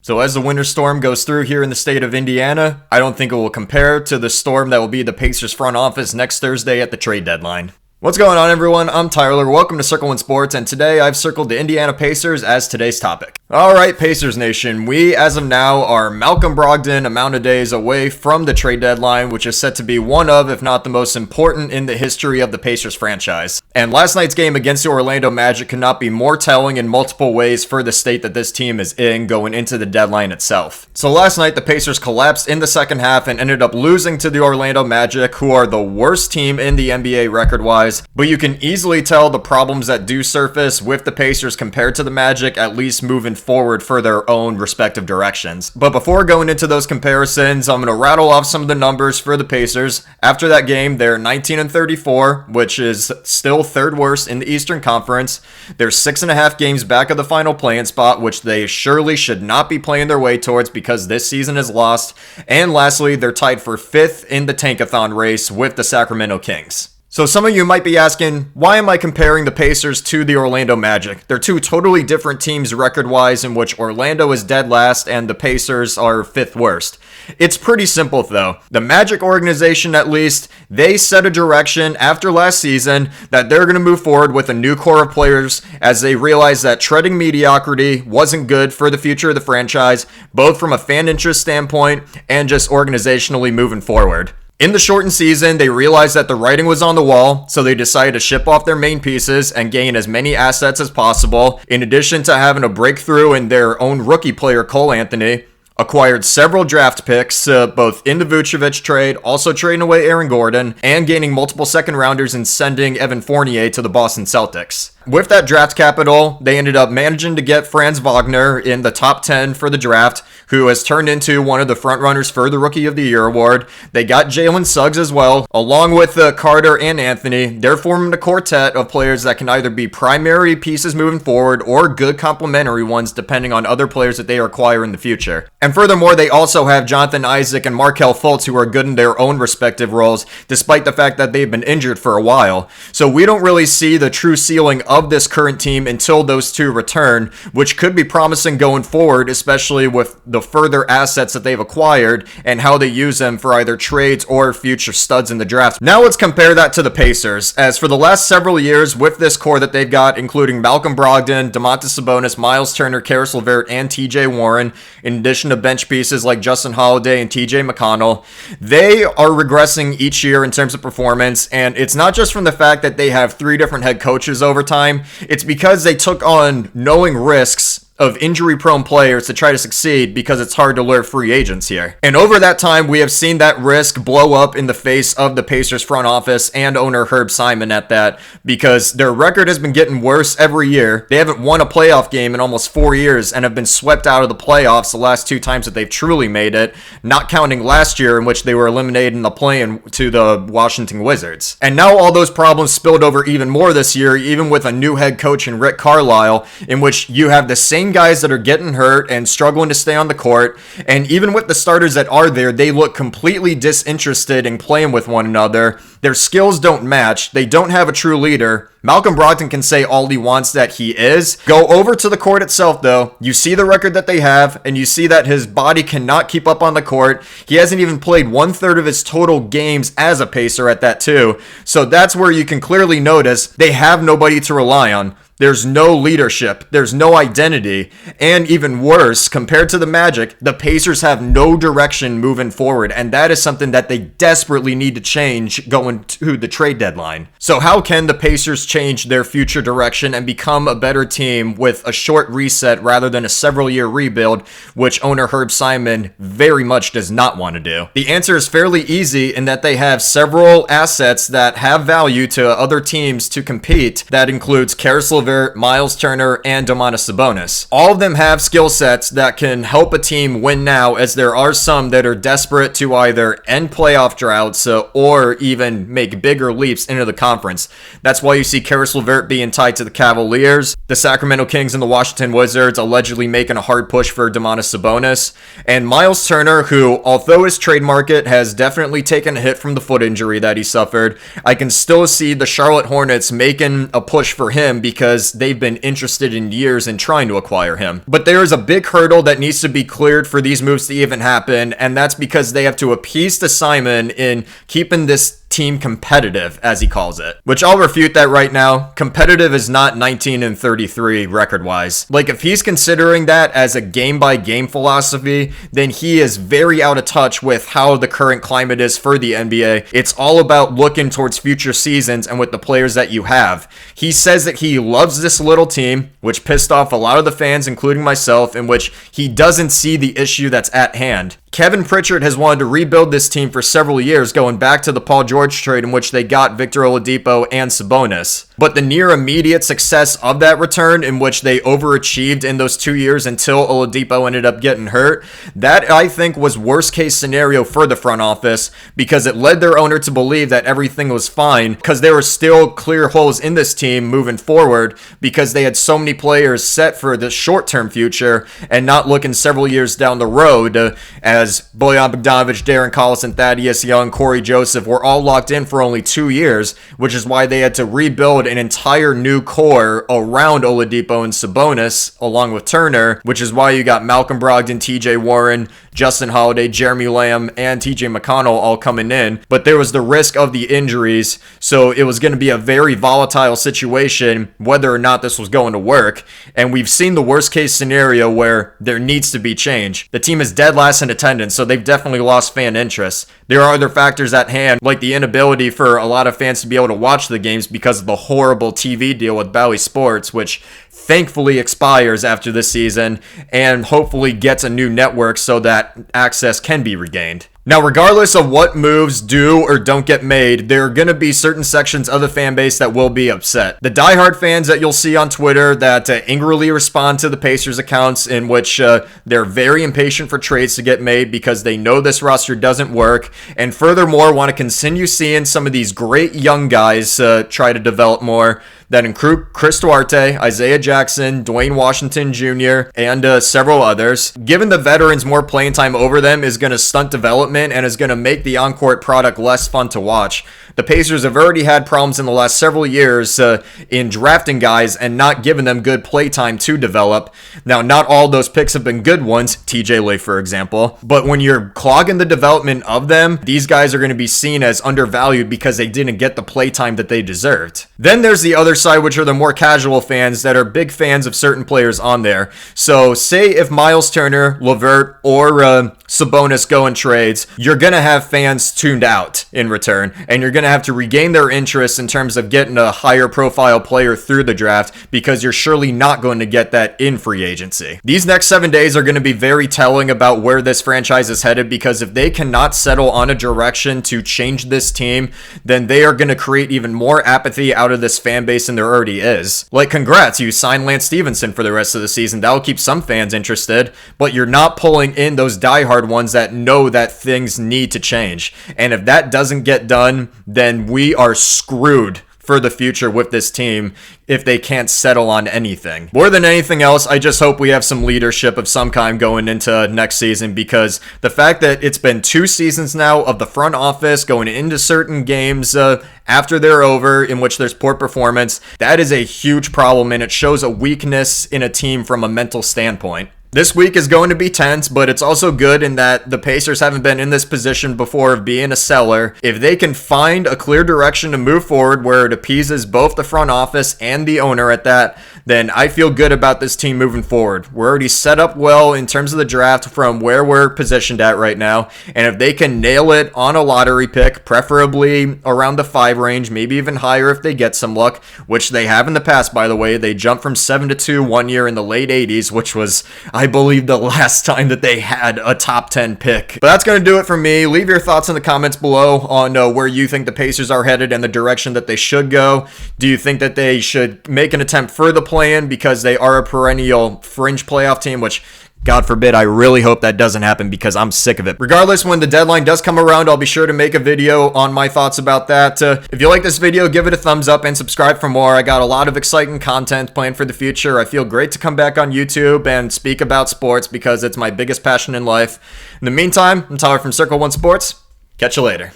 So as the winter storm goes through here in the state of Indiana, I don't think it will compare to the storm that will be the Pacers front office next Thursday at the trade deadline. What's going on, everyone? I'm Tyler. Welcome to Circle One Sports, and today I've circled the Indiana Pacers as today's topic. Alright, Pacers Nation, we, as of now, are Malcolm Brogdon amount of days away from the trade deadline, which is set to be one of, if not the most important in the history of the Pacers franchise. And last night's game against the Orlando Magic could not be more telling in multiple ways for the state that this team is in going into the deadline itself. So last night, the Pacers collapsed in the second half and ended up losing to the Orlando Magic, who are the worst team in the NBA record-wise. But you can easily tell the problems that do surface with the Pacers compared to the Magic, at least moving forward for their own respective directions. But before going into those comparisons, I'm going to rattle off some of the numbers for the Pacers. After that game, they're 19-34, which is still third worst in the Eastern Conference. They're 6.5 games back of the final play-in spot, which they surely should not be playing their way towards because this season is lost. And lastly, they're tied for 5th in the tankathon race with the Sacramento Kings. So some of you might be asking, why am I comparing the Pacers to the Orlando Magic? They're two totally different teams record-wise, in which Orlando is dead last and the Pacers are 5th worst. It's pretty simple though. The Magic organization, at least, they set a direction after last season that they're going to move forward with a new core of players as they realize that treading mediocrity wasn't good for the future of the franchise, both from a fan interest standpoint and just organizationally moving forward. In the shortened season, they realized that the writing was on the wall, so they decided to ship off their main pieces and gain as many assets as possible, in addition to having a breakthrough in their own rookie player, Cole Anthony. Acquired several draft picks, both in the Vucevic trade, also trading away Aaron Gordon, and gaining multiple second rounders and sending Evan Fournier to the Boston Celtics. With that draft capital, they ended up managing to get Franz Wagner in the top 10 for the draft, who has turned into one of the frontrunners for the Rookie of the Year award. They got Jalen Suggs as well, along with Carter and Anthony. They're forming a quartet of players that can either be primary pieces moving forward or good complementary ones depending on other players that they acquire in the future. And furthermore, they also have Jonathan Isaac and Markelle Fultz, who are good in their own respective roles, despite the fact that they've been injured for a while. So we don't really see the true ceiling of this current team until those two return, which could be promising going forward, especially with the further assets that they've acquired and how they use them for either trades or future studs in the draft. Now let's compare that to the Pacers, as for the last several years with this core that they've got, including Malcolm Brogdon, Domantas Sabonis, Miles Turner, Caris LeVert, and TJ Warren, in addition to bench pieces like Justin Holiday and TJ McConnell, they are regressing each year in terms of performance, and it's not just from the fact that they have 3 different head coaches over time. It's because they took on knowing risks of injury-prone players to try to succeed because it's hard to lure free agents here. And over that time, we have seen that risk blow up in the face of the Pacers front office and owner Herb Simon at that, because their record has been getting worse every year. They haven't won a playoff game in almost 4 years and have been swept out of the playoffs the last 2 times that they've truly made it, not counting last year in which they were eliminated in the play-in to the Washington Wizards. And now all those problems spilled over even more this year, even with a new head coach in Rick Carlisle, in which you have the same guys that are getting hurt and struggling to stay on the court, and even with the starters that are there, they look completely disinterested in playing with one another. Their skills don't match. They don't have a true leader. Malcolm Brogdon can say all he wants that he is. Go over to the court itself, though. You see the record that they have, and you see that his body cannot keep up on the court. He hasn't even played 1/3 of his total games as a Pacer at that, too. So that's where you can clearly notice they have nobody to rely on. There's no leadership, there's no identity, and even worse, compared to the Magic, the Pacers have no direction moving forward, and that is something that they desperately need to change going to the trade deadline. So how can the Pacers change their future direction and become a better team with a short reset rather than a several-year rebuild, which owner Herb Simon very much does not want to do? The answer is fairly easy in that they have several assets that have value to other teams to compete. That includes Caris LeVert, Miles Turner, and Domantas Sabonis. All of them have skill sets that can help a team win now, as there are some that are desperate to either end playoff droughts or even make bigger leaps into the conference. That's why you see Caris LeVert being tied to the Cavaliers, the Sacramento Kings and the Washington Wizards allegedly making a hard push for Domantas Sabonis, and Miles Turner, who, although his trade market has definitely taken a hit from the foot injury that he suffered, I can still see the Charlotte Hornets making a push for him because because they've been interested in years in trying to acquire him. But there is a big hurdle that needs to be cleared for these moves to even happen, and that's because they have to appease to Simon in keeping this team competitive, as he calls it. Which I'll refute that right now. Competitive is not 19-33 record-wise. Like, if he's considering that as a game-by-game philosophy, then he is very out of touch with how the current climate is for the NBA. It's all about looking towards future seasons and with the players that you have. He says that he loves this little team, which pissed off a lot of the fans, including myself, in which he doesn't see the issue that's at hand. Kevin Pritchard has wanted to rebuild this team for several years, going back to the Paul George trade in which they got Victor Oladipo and Sabonis. But the near immediate success of that return, in which they overachieved in those 2 years until Oladipo ended up getting hurt, that I think was worst case scenario for the front office, because it led their owner to believe that everything was fine, because there were still clear holes in this team moving forward, because they had so many players set for the short-term future and not looking several years down the road, as Bojan Bogdanovic, Darren Collison, Thaddeus Young, Corey Joseph were all locked in for only 2 years, which is why they had to rebuild an entire new core around Oladipo and Sabonis, along with Turner, which is why you got Malcolm Brogdon, TJ Warren, Justin Holiday, Jeremy Lamb, and TJ McConnell all coming in. But there was the risk of the injuries, so it was going to be a very volatile situation whether or not this was going to work. And we've seen the worst case scenario where there needs to be change. The team is dead last in attendance, so they've definitely lost fan interest. There are other factors at hand, like the inability for a lot of fans to be able to watch the games because of the horrible TV deal with Bally Sports, which thankfully expires after this season and hopefully gets a new network so that access can be regained. Now, regardless of what moves do or don't get made, there are going to be certain sections of the fan base that will be upset. The diehard fans that you'll see on Twitter that angrily respond to the Pacers accounts, in which they're very impatient for trades to get made because they know this roster doesn't work, and furthermore want to continue seeing some of these great young guys try to develop more. That include Chris Duarte, Isaiah Jackson, Dwayne Washington Jr., and several others. Giving the veterans more playing time over them is going to stunt development and is going to make the on-court product less fun to watch. The Pacers have already had problems in the last several years in drafting guys and not giving them good play time to develop. Now, not all those picks have been good ones, TJ Leigh, for example, but when you're clogging the development of them, these guys are going to be seen as undervalued because they didn't get the play time that they deserved. Then there's the other side, which are the more casual fans that are big fans of certain players on there. So say if Miles Turner, LeVert, or Sabonis go in trades, you're going to have fans tuned out in return, and you're going to have to regain their interest in terms of getting a higher profile player through the draft, because you're surely not going to get that in free agency. These next 7 days are going to be very telling about where this franchise is headed, because if they cannot settle on a direction to change this team, then they are going to create even more apathy out of this fan base than there already is. Like, congrats, you signed Lance Stevenson for the rest of the season. That'll keep some fans interested, but you're not pulling in those diehard ones that know that things need to change. And if that doesn't get done, then we are screwed for the future with this team if they can't settle on anything. More than anything else, I just hope we have some leadership of some kind going into next season, because the fact that it's been 2 seasons now of the front office going into certain games after they're over in which there's poor performance, that is a huge problem, and it shows a weakness in a team from a mental standpoint. This week is going to be tense, but it's also good in that the Pacers haven't been in this position before of being a seller. If they can find a clear direction to move forward where it appeases both the front office and the owner at that, then I feel good about this team moving forward. We're already set up well in terms of the draft from where we're positioned at right now, and if they can nail it on a lottery pick, preferably around the 5 range, maybe even higher if they get some luck, which they have in the past, by the way. They jumped from 7-2 one year in the late 80s, which was, I believe, the last time that they had a top 10 pick. But that's going to do it for me. Leave your thoughts in the comments below on where you think the Pacers are headed and the direction that they should go. Do you think that they should make an attempt for the play-in because they are a perennial fringe playoff team, which, God forbid, I really hope that doesn't happen because I'm sick of it. Regardless, when the deadline does come around, I'll be sure to make a video on my thoughts about that. If you like this video, give it a thumbs up and subscribe for more. I got a lot of exciting content planned for the future. I feel great to come back on YouTube and speak about sports because it's my biggest passion in life. In the meantime, I'm Tyler from Circle One Sports. Catch you later.